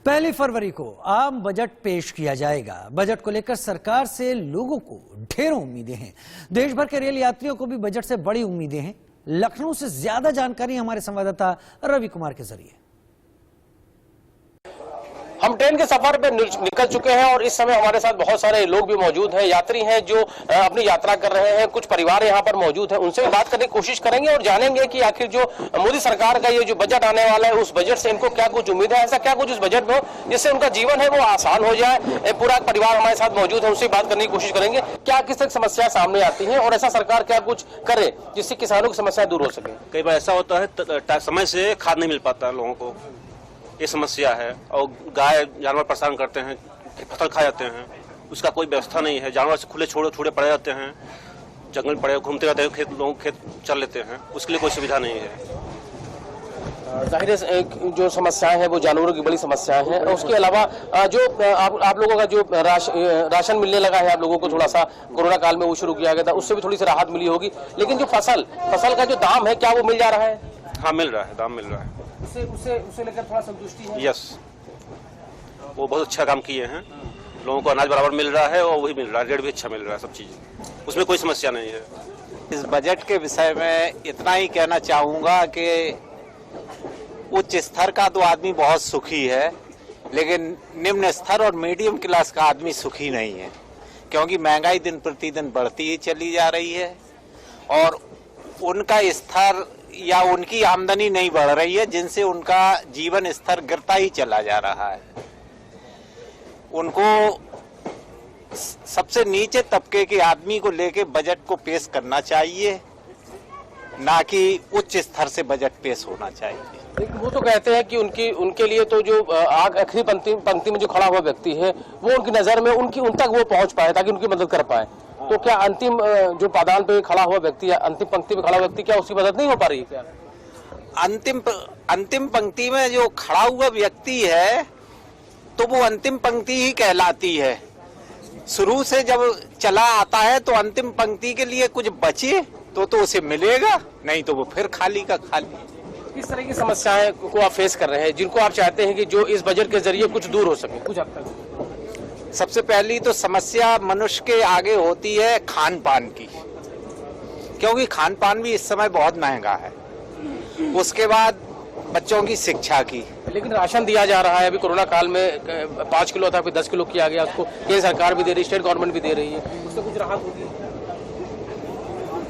पहली फरवरी को आम बजट पेश किया जाएगा। बजट को लेकर सरकार से लोगों को ढेरों उम्मीदें हैं। देश भर के रेल यात्रियों को भी बजट से बड़ी उम्मीदें हैं। लखनऊ से ज्यादा जानकारी हमारे संवाददाता रवि कुमार के जरिए। हम ट्रेन के सफर पे निकल चुके हैं और इस समय हमारे साथ बहुत सारे लोग भी मौजूद हैं, यात्री हैं जो अपनी यात्रा कर रहे हैं। कुछ परिवार यहाँ पर मौजूद हैं, उनसे बात करने की कोशिश करेंगे और जानेंगे कि आखिर जो मोदी सरकार का ये जो बजट आने वाला है उस बजट से इनको क्या कुछ उम्मीद है, ऐसा क्या कुछ उस बजट में हो जिससे उनका जीवन है वो आसान हो जाए। पूरा परिवार हमारे साथ मौजूद है, उनसे बात करने की कोशिश करेंगे क्या किस तरह समस्या सामने आती है और ऐसा सरकार क्या कुछ करे जिससे किसानों की समस्या दूर हो सके। कई बार ऐसा होता है समय से खाद नहीं मिल पाता लोगों को, ये समस्या है। और गाय जानवर परेशान करते हैं, फसल खा जाते हैं, उसका कोई व्यवस्था नहीं है। जानवर से खुले छोड़े पड़े रहते हैं, जंगल में पड़े घूमते रहते हैं, लोग खेत चल लेते हैं, उसके लिए कोई सुविधा नहीं है। जाहिर है जो समस्याएं हैं वो जानवरों की बड़ी समस्याएं हैं। और उसके अलावा जो आप लोगों का जो राशन मिलने लगा है, आप लोगों को थोड़ा सा कोरोना काल में वो शुरू किया गया था, उससे भी थोड़ी सी राहत मिली होगी। लेकिन जो फसल का जो दाम है क्या वो मिल जा रहा है? हाँ, मिल रहा है, दाम मिल रहा है। उसे लेकर थोड़ा संतुष्टि है? यस, वो बहुत अच्छा काम किए हैं। लोगों को अनाज बराबर मिल रहा है और वही मिल रहा है, रेट भी अच्छा मिल रहा है, सब चीज उसमें कोई समस्या नहीं है। इस बजट के विषय में इतना ही कहना चाहूंगा कि उच्च स्तर का तो आदमी बहुत सुखी है, लेकिन निम्न स्तर और मीडियम क्लास का आदमी सुखी नहीं है, क्योंकि महंगाई दिन प्रतिदिन बढ़ती ही चली जा रही है और उनका स्तर या उनकी आमदनी नहीं बढ़ रही है, जिनसे उनका जीवन स्तर गिरता ही चला जा रहा है। उनको सबसे नीचे तबके के आदमी को लेके बजट को पेश करना चाहिए, ना कि उच्च स्तर से बजट पेश होना चाहिए। लेकिन वो तो कहते हैं कि उनके लिए तो जो आखिरी पंक्ति में जो खड़ा हुआ व्यक्ति है वो उनकी नजर में उन तक वो पहुंच पाए ताकि उनकी मदद कर पाए। तो क्या अंतिम जो पायदान पे खड़ा हुआ व्यक्ति है, अंतिम पंक्ति पे खड़ा हुआ व्यक्ति, क्या उसकी मदद नहीं हो पा रही है क्या? अंतिम पंक्ति में जो खड़ा हुआ व्यक्ति है तो वो अंतिम पंक्ति ही कहलाती है। शुरू से जब चला आता है तो अंतिम पंक्ति के लिए कुछ बचे तो उसे मिलेगा, नहीं तो वो फिर खाली का खाली। किस तरह की समस्याएं को आप फेस कर रहे हैं जिनको आप चाहते हैं कि जो इस बजट के जरिए कुछ दूर हो सके? कुछ हद तक सबसे पहली तो समस्या मनुष्य के आगे होती है खान पान की, क्योंकि खान पान भी इस समय बहुत महंगा है। उसके बाद बच्चों की शिक्षा की। लेकिन राशन दिया जा रहा है, अभी कोरोना काल में 5 किलो था, फिर 10 किलो किया गया, उसको केंद्र सरकार भी दे रही है, स्टेट गवर्नमेंट भी दे रही है, उससे कुछ राहत होगी?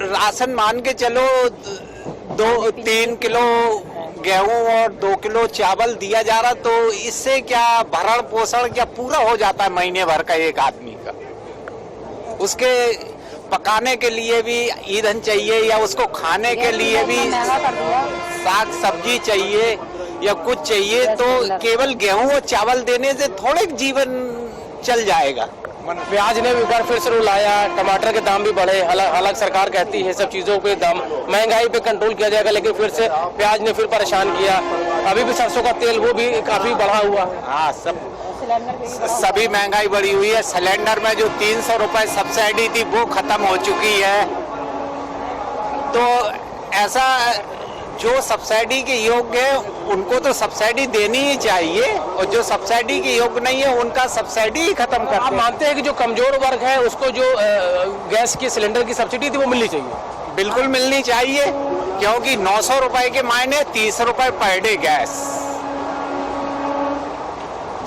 राशन मान के चलो 2-3 किलो गेहूं और 2 किलो चावल दिया जा रहा, तो इससे क्या भरण पोषण क्या पूरा हो जाता है महीने भर का एक आदमी का? उसके पकाने के लिए भी ईंधन चाहिए या उसको खाने के लिए भी साग सब्जी चाहिए या कुछ चाहिए, तो केवल गेहूं और चावल देने से थोड़े जीवन चल जाएगा। प्याज ने भी एक बार फिर से रूल आया, टमाटर के दाम भी बढ़े। हालांकि सरकार कहती है सब चीजों के दाम महंगाई पे कंट्रोल किया जाएगा, लेकिन फिर से प्याज ने फिर परेशान किया। अभी भी सरसों का तेल वो भी काफी बढ़ा हुआ। हाँ, सभी महंगाई बढ़ी हुई है। सिलेंडर में जो 300 रुपए सब्सिडी थी वो खत्म हो चुकी है। तो ऐसा जो सब्सिडी के योग्य है उनको तो सब्सिडी देनी ही चाहिए, और जो सब्सिडी के योग्य नहीं है उनका सब्सिडी ही खत्म कर। आप मानते हैं कि जो कमजोर वर्ग है उसको जो गैस की सिलेंडर की सब्सिडी थी वो मिलनी चाहिए? बिल्कुल मिलनी चाहिए, क्योंकि 900 रुपए के मायने 30 रुपए पर डे गैस।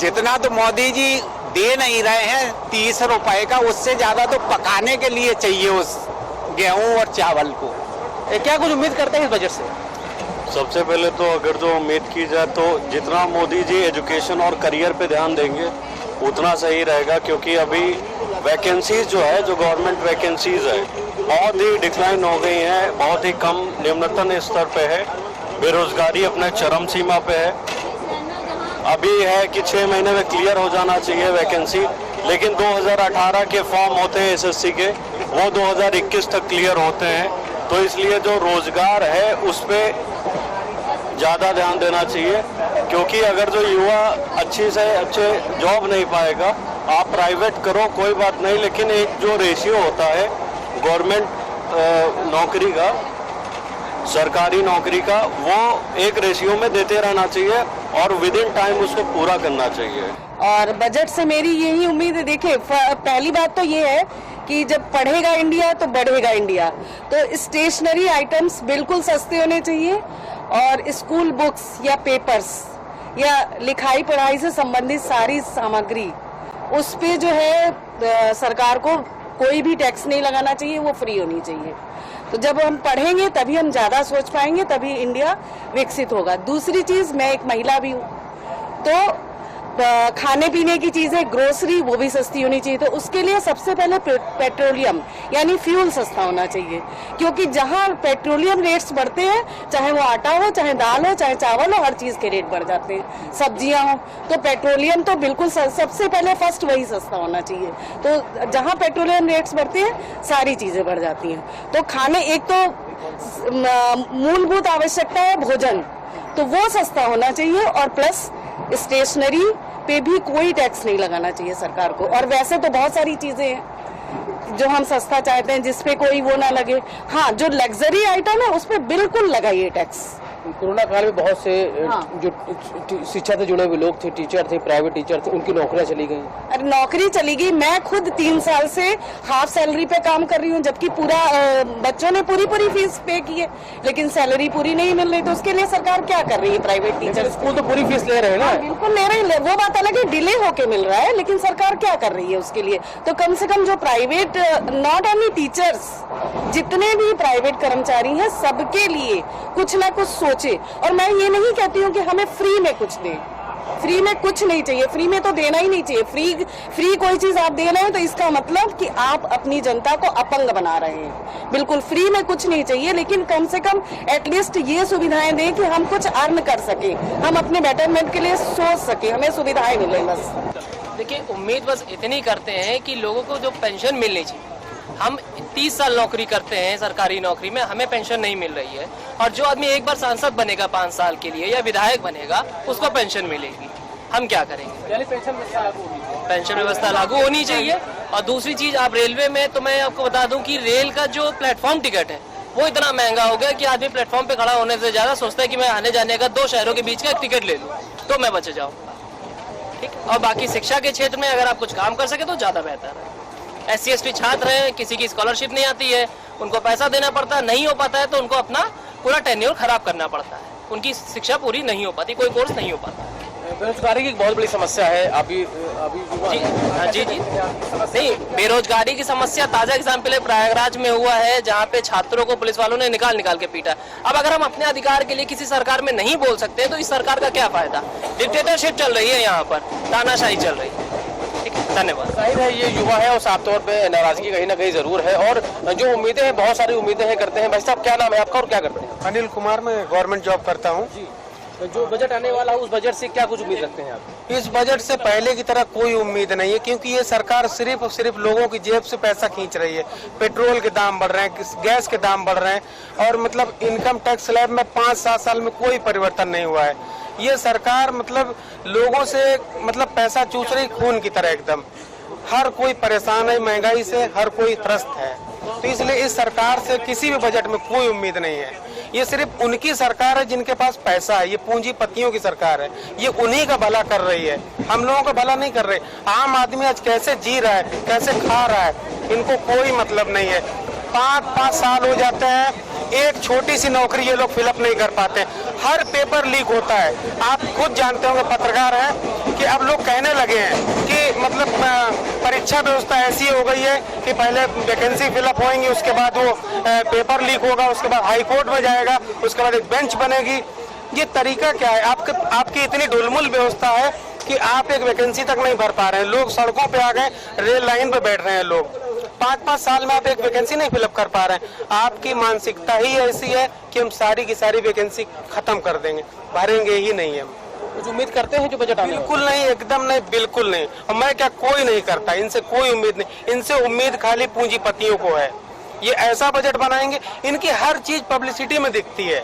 जितना तो मोदी जी दे नहीं रहे हैं 30 रुपए का, उससे ज्यादा तो पकाने के लिए चाहिए उस गेहूं और चावल को। क्या कुछ उम्मीद करते हैं इस बजट से? सबसे पहले तो अगर जो उम्मीद की जाए तो जितना मोदी जी एजुकेशन और करियर पे ध्यान देंगे उतना सही रहेगा, क्योंकि अभी वैकेंसीज जो है, जो गवर्नमेंट वैकेंसीज है, बहुत ही डिक्लाइन हो गई हैं, बहुत ही कम निम्नतम स्तर पे है। बेरोजगारी अपने चरम सीमा पे है। अभी है कि 6 महीने में क्लियर हो जाना चाहिए वैकेंसी, लेकिन 2018 के फॉर्म होते हैं एसएससी के, वो 2021 तक क्लियर होते हैं। तो इसलिए जो रोजगार है उस पर ज़्यादा ध्यान देना चाहिए, क्योंकि अगर जो युवा अच्छे जॉब नहीं पाएगा, आप प्राइवेट करो कोई बात नहीं, लेकिन एक जो रेशियो होता है गवर्नमेंट नौकरी का सरकारी नौकरी का वो एक रेशियो में देते रहना चाहिए और विद इन टाइम उसको पूरा करना चाहिए। और बजट से मेरी यही उम्मीद है। देखिए, पहली बात तो ये है कि जब पढ़ेगा इंडिया तो बढ़ेगा इंडिया। तो स्टेशनरी आइटम्स बिल्कुल सस्ते होने चाहिए और स्कूल बुक्स या पेपर्स या लिखाई पढ़ाई से संबंधित सारी सामग्री उस पे जो है सरकार को कोई भी टैक्स नहीं लगाना चाहिए, वो फ्री होनी चाहिए। तो जब हम पढ़ेंगे तभी हम ज्यादा सोच पाएंगे, तभी इंडिया विकसित होगा। दूसरी चीज, मैं एक महिला भी हूँ, तो खाने पीने की चीजें, ग्रोसरी, वो भी सस्ती होनी चाहिए। तो उसके लिए सबसे पहले पेट्रोलियम यानी फ्यूल सस्ता होना चाहिए, क्योंकि जहाँ पेट्रोलियम रेट्स बढ़ते हैं, चाहे वो आटा हो, चाहे दाल हो, चाहे चावल हो, हर चीज के रेट बढ़ जाते हैं, सब्जियां हो। तो पेट्रोलियम तो बिल्कुल सबसे पहले फर्स्ट वही सस्ता होना चाहिए। तो जहाँ पेट्रोलियम रेट्स बढ़ते हैं, सारी चीजें बढ़ जाती हैं। तो खाने, एक तो मूलभूत आवश्यकता है भोजन, तो वो सस्ता होना चाहिए। और प्लस स्टेशनरी पे भी कोई टैक्स नहीं लगाना चाहिए सरकार को। और वैसे तो बहुत सारी चीजें हैं जो हम सस्ता चाहते हैं, जिसपे कोई वो ना लगे। हाँ, जो लग्जरी आइटम है उस पे बिल्कुल लगाइए टैक्स। कोरोना काल में बहुत से जो शिक्षा से जुड़े हुए लोग थे, टीचर थे, प्राइवेट टीचर थे, उनकी नौकरियां चली गई। अरे नौकरी चली गई। मैं खुद 3 साल से हाफ सैलरी पे काम कर रही हूँ, जबकि पूरा बच्चों ने पूरी फीस पे की है, लेकिन सैलरी पूरी नहीं मिल रही। तो उसके लिए सरकार क्या कर रही है? प्राइवेट टीचर स्कूल तो पूरी फीस ले रहे हैं ना। बिल्कुल ले रहे हैं, वो बात अलग है, डिले होके मिल रहा है, लेकिन सरकार क्या कर रही है उसके लिए? तो कम से कम जो प्राइवेट, नॉट ओनली टीचर्स, जितने भी प्राइवेट कर्मचारी हैं, सबके लिए कुछ ना कुछ सोचे। और मैं ये नहीं कहती हूँ कि हमें फ्री में कुछ दें, फ्री में कुछ नहीं चाहिए, फ्री में तो देना ही नहीं चाहिए। फ्री कोई चीज आप दे रहे हैं तो इसका मतलब कि आप अपनी जनता को अपंग बना रहे हैं। बिल्कुल फ्री में कुछ नहीं चाहिए, लेकिन कम से कम एटलीस्ट ये सुविधाएं दें कि हम कुछ अर्न कर सके, हम अपने बेटरमेंट के लिए सोच सके, हमें सुविधाएं मिले। बस देखिए, उम्मीद बस इतनी करते हैं कि लोगों को जो पेंशन मिलनी चाहिए। हम 30 साल नौकरी करते हैं सरकारी नौकरी में, हमें पेंशन नहीं मिल रही है। और जो आदमी एक बार सांसद बनेगा 5 साल के लिए या विधायक बनेगा, उसको पेंशन मिलेगी। हम क्या करेंगे? पेंशन व्यवस्था लागू होनी चाहिए। और दूसरी चीज, आप रेलवे में, तो मैं आपको बता दूं कि रेल का जो प्लेटफॉर्म टिकट है वो इतना महंगा हो गया कि आदमी प्लेटफॉर्म पे खड़ा होने से ज्यादा सोचता है कि मैं आने जाने का 2 शहरों के बीच का एक टिकट ले लूं तो मैं बच जाऊं। ठीक। और बाकी शिक्षा के क्षेत्र में अगर आप कुछ काम कर सके तो ज्यादा बेहतर है। SC ST छात्र हैं, किसी की स्कॉलरशिप नहीं आती है, उनको पैसा देना पड़ता है, नहीं हो पाता है तो उनको अपना पूरा टेन्योर खराब करना पड़ता है, उनकी शिक्षा पूरी नहीं हो पाती, कोई कोर्स नहीं हो पाता। बेरोजगारी की एक बहुत बड़ी समस्या है। अभी जी नहीं, बेरोजगारी की समस्या ताजा एग्जाम्पल है प्रयागराज में हुआ है, जहाँ पे छात्रों को पुलिस वालों ने निकाल के पीटा। अब अगर हम अपने अधिकार के लिए किसी सरकार में नहीं बोल सकते तो इस सरकार का क्या फायदा? डिक्टेटरशिप चल रही है यहाँ पर, तानाशाही चल रही है। धन्यवाद। जाहिर है ये युवा है और साफ तौर पे नाराजगी कहीं ना कहीं जरूर है, और जो उम्मीदें हैं, बहुत सारी उम्मीदें हैं करते हैं। भाई साहब, क्या नाम है आपका और क्या करते हैं? अनिल कुमार, मैं गवर्नमेंट जॉब करता हूँ। तो जो बजट आने वाला है उस बजट से क्या कुछ उम्मीद रखते हैं आप? इस बजट से पहले की तरह कोई उम्मीद नहीं है, क्योंकि ये सरकार सिर्फ और सिर्फ लोगों की जेब से पैसा खींच रही है। पेट्रोल के दाम बढ़ रहे हैं, गैस के दाम बढ़ रहे हैं, और मतलब इनकम टैक्स स्लैब में 5-7 साल में कोई परिवर्तन नहीं हुआ है। ये सरकार मतलब लोगों से मतलब पैसा चूस रही, खून की तरह एकदम। हर कोई परेशान है महंगाई से, हर कोई त्रस्त है। तो इसलिए इस सरकार से किसी भी बजट में कोई उम्मीद नहीं है। ये सिर्फ उनकी सरकार है जिनके पास पैसा है, ये पूंजीपतियों की सरकार है, ये उन्हीं का भला कर रही है, हम लोगों का भला नहीं कर रही। आम आदमी आज कैसे जी रहा है, कैसे खा रहा है, इनको कोई मतलब नहीं है। 5-5 साल हो जाते हैं, एक छोटी सी नौकरी ये लोग फिलअप नहीं कर पाते, हर पेपर लीक होता है। आप खुद जानते होंगे, पत्रकार हैं, कि अब लोग कहने लगे हैं कि मतलब परीक्षा व्यवस्था ऐसी हो गई है कि पहले वैकेंसी फिलअप होंगी, उसके बाद वो पेपर लीक होगा, उसके बाद हाई कोर्ट में जाएगा, उसके बाद एक बेंच बनेगी। ये तरीका क्या है? आपकी इतनी ढुलमुल व्यवस्था है कि आप एक वैकेंसी तक नहीं भर पा रहे हैं। लोग सड़कों पे आ गए, रेल लाइन पे बैठ रहे हैं लोग। 5-5 साल में आप एक वैकेंसी नहीं फिलअप कर पा रहे हैं। आपकी मानसिकता ही ऐसी है कि हम सारी की सारी वैकेंसी खत्म कर देंगे, भरेंगे ही नहीं हम। कुछ उम्मीद करते हैं जो बजट आने? बिल्कुल नहीं, एकदम नहीं, बिल्कुल नहीं। और मैं क्या, कोई नहीं करता, इनसे कोई उम्मीद नहीं। इनसे उम्मीद खाली पूंजीपतियों को है। ये ऐसा बजट बनाएंगे, इनकी हर चीज पब्लिसिटी में दिखती है,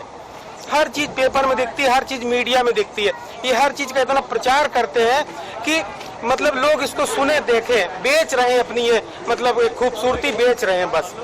हर चीज पेपर में दिखती है, हर चीज मीडिया में दिखती है। ये हर चीज का इतना प्रचार करते हैं कि मतलब लोग इसको सुने, देखें, बेच रहे हैं अपनी ये मतलब खूबसूरती बेच रहे हैं बस।